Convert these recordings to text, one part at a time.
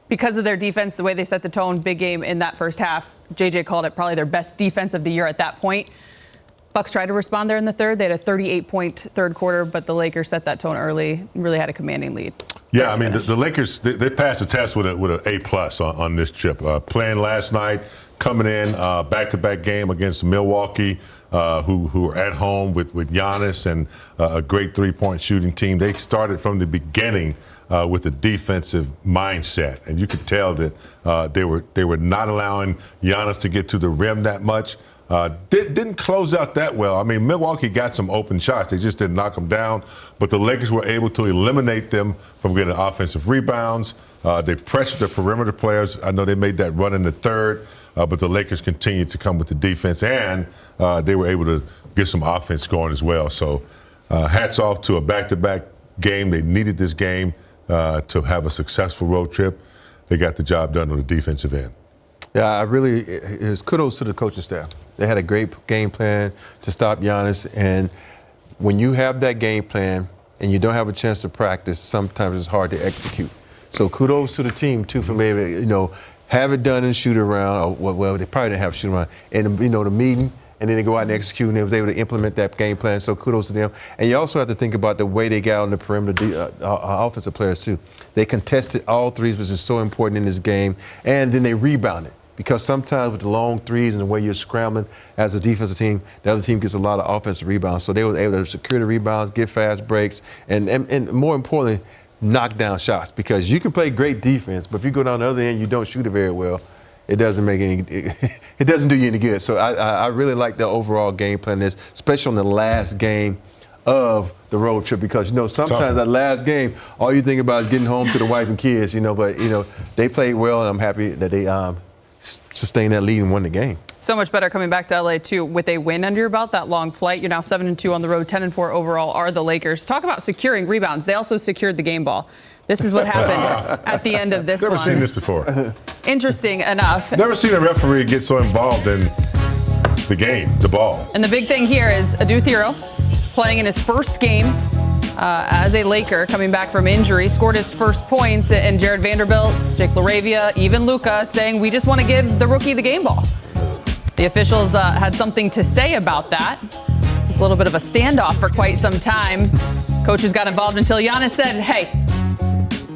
because of their defense, the way they set the tone, big game in that first half. JJ called it probably their best defense of the year at that point. Bucks tried to respond there in the third. They had a 38-point third quarter, but the Lakers set that tone early, really had a commanding lead. Yeah, I mean, the Lakers, they passed the test with an A+ on this trip. Playing last night, coming in, back-to-back game against Milwaukee, who are at home with Giannis and a great three-point shooting team. They started from the beginning with a defensive mindset, and you could tell that they were not allowing Giannis to get to the rim that much. Didn't close out that well. I mean, Milwaukee got some open shots. They just didn't knock them down. But the Lakers were able to eliminate them from getting offensive rebounds. They pressured the perimeter players. I know they made that run in the third, but the Lakers continued to come with the defense, and they were able to get some offense going as well. So hats off to a back-to-back game. They needed this game to have a successful road trip. They got the job done on the defensive end. Yeah, it's kudos to the coaching staff. They had a great game plan to stop Giannis, and when you have that game plan and you don't have a chance to practice, sometimes it's hard to execute. So kudos to the team too for maybe have it done and shoot around. Well, they probably didn't have shoot around, and the meeting, and then they go out and execute, and they was able to implement that game plan. So kudos to them. And you also have to think about the way they got on the perimeter, offensive players too. They contested all threes, which is so important in this game, and then they rebounded. Because sometimes with the long threes and the way you're scrambling as a defensive team, the other team gets a lot of offensive rebounds. So they were able to secure the rebounds, get fast breaks, and more importantly, knock down shots. Because you can play great defense, but if you go down the other end, you don't shoot it very well. It doesn't do you any good. So I really like the overall game plan, especially on the last game of the road trip, because sometimes that last game, all you think about is getting home to the wife and kids. But they played well, and I'm happy that they sustain that lead and won the game. So much better coming back to LA too with a win under your belt, that long flight. You're now 7-2 on the road, 10-4 overall are the Lakers. Talk about securing rebounds. They also secured the game ball. This is what happened at the end of this one. Never seen this before. Interesting enough. Never seen a referee get so involved in the game, the ball. And the big thing here is Adu Thiro playing in his first game as a Laker, coming back from injury, scored his first points, and Jared Vanderbilt, Jake LaRavia, even Luka saying, we just want to give the rookie the game ball. The officials had something to say about that. It was a little bit of a standoff for quite some time. Coaches got involved until Giannis said, hey,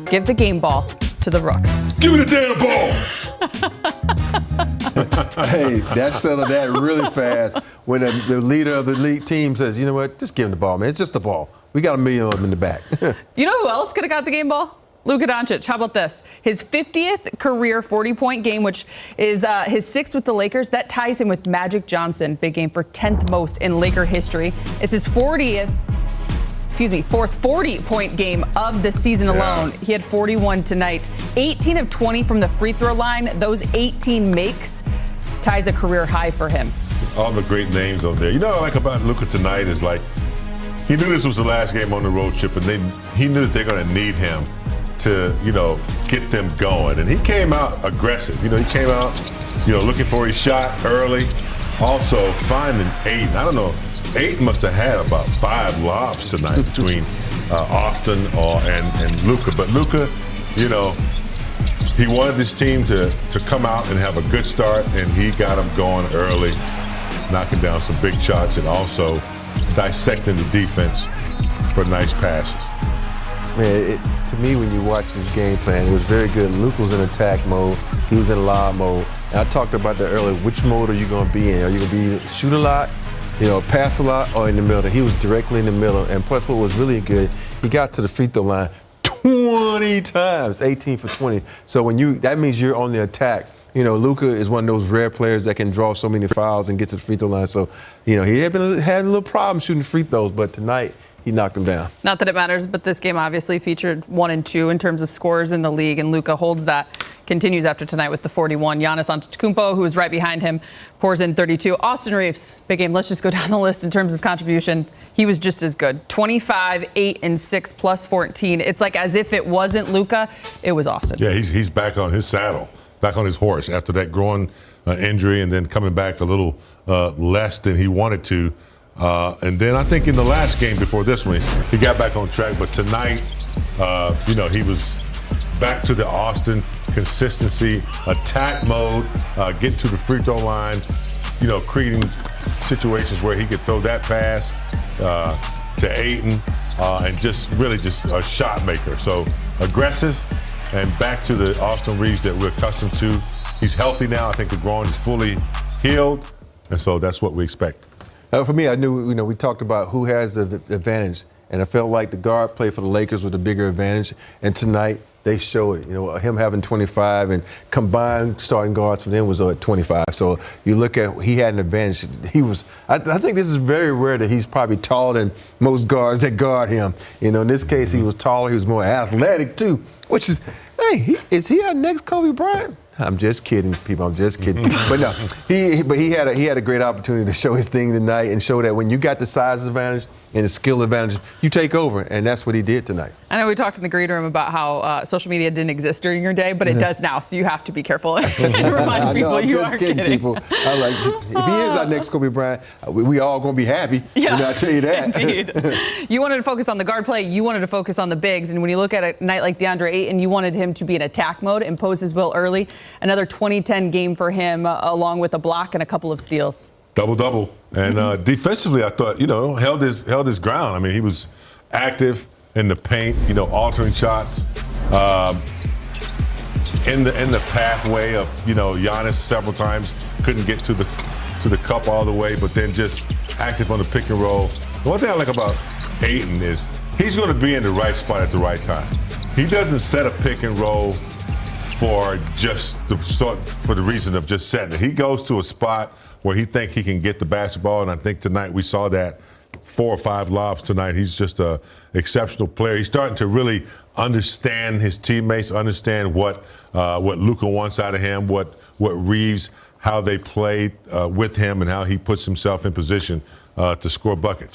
give the game ball to the rook. Give me the damn ball! Hey, that settled that really fast when the leader of the league team says, you know what, just give him the ball, man. It's just a ball. We got a million of them in the back. You know who else could have got the game ball? Luka Doncic. How about this? His 50th career 40-point game, which is his 6th with the Lakers. That ties him with Magic Johnson. Big game for 10th most in Laker history. It's his fourth 40-point game of the season alone. He had 41 tonight. 18 of 20 from the free throw line. Those 18 makes ties a career high for him. All the great names on there. You know what I like about Luka tonight is he knew this was the last game on the road trip, and he knew that they're going to need him to, get them going. And he came out aggressive. He came out, looking for his shot early. Also finding Ayton. I don't know. Ayton must have had about 5 lobs tonight between Austin and Luka. But Luka, he wanted this team to come out and have a good start, and he got them going early, knocking down some big shots and also dissecting the defense for nice passes. Man, to me, when you watch this game plan, it was very good. Luka was in attack mode. He was in lob mode. And I talked about that earlier. Which mode are you going to be in? Are you going to be shoot a lot, pass a lot, or in the middle? He was directly in the middle. And plus, what was really good, he got to the free throw line 20 times, 18 for 20. So that means you're on the attack. Luka is one of those rare players that can draw so many fouls and get to the free throw line. So, he had been having a little problem shooting free throws, but tonight he knocked them down. Not that it matters, but this game obviously featured 1 and 2 in terms of scores in the league, and Luka holds that. Continues after tonight with the 41. Giannis Antetokounmpo, who is right behind him, pours in 32. Austin Reaves, big game. Let's just go down the list in terms of contribution. He was just as good. 25, 8, and 6 plus 14. It's like as if it wasn't Luka, it was Austin. Yeah, he's back on his saddle, back on his horse after that groin injury, and then coming back a little less than he wanted to. And then I think in the last game before this one, he got back on track. But tonight, he was back to the Austin consistency, attack mode, getting to the free throw line, creating situations where he could throw that pass to Ayton, and just a shot maker. So aggressive and back to the Austin Reaves that we're accustomed to. He's healthy now. I think the groin is fully healed, and so that's what we expect. For me, I knew, we talked about who has the advantage, and I felt like the guard play for the Lakers with a bigger advantage, and tonight they show it. Him having 25 and combined starting guards for them was at 25. So you look at, he had an advantage. I think this is very rare that he's probably taller than most guards that guard him. In this case, he was taller, he was more athletic too, which is, hey, is he our next Kobe Bryant? I'm just kidding, people. I'm just kidding. But no, he had a great opportunity to show his thing tonight and show that when you got the size advantage and the skill advantage, you take over, and that's what he did tonight. I know we talked in the green room about how social media didn't exist during your day, but it does now, so you have to be careful and remind people you aren't kidding. People. If he is our next Kobe Bryant, we all going to be happy. Yeah, I'll tell you that. Indeed. You wanted to focus on the guard play. You wanted to focus on the bigs. And when you look at a night like Deandre Ayton, you wanted him to be in attack mode, impose his will early. Another 20-10 game for him, along with a block and a couple of steals. Double-double. And defensively, I thought, held his ground. I mean, he was active in the paint, altering shots. In the pathway of, Giannis several times, couldn't get to the cup all the way, but then just active on the pick and roll. The one thing I like about Ayton is he's going to be in the right spot at the right time. He doesn't set a pick and roll for the reason of just setting it. He goes to a spot where he thinks he can get the basketball, and I think tonight we saw that 4 or 5 lobs tonight. He's just an exceptional player. He's starting to really understand his teammates, understand what Luka wants out of him, what Reaves, how they played with him, and how he puts himself in position to score buckets.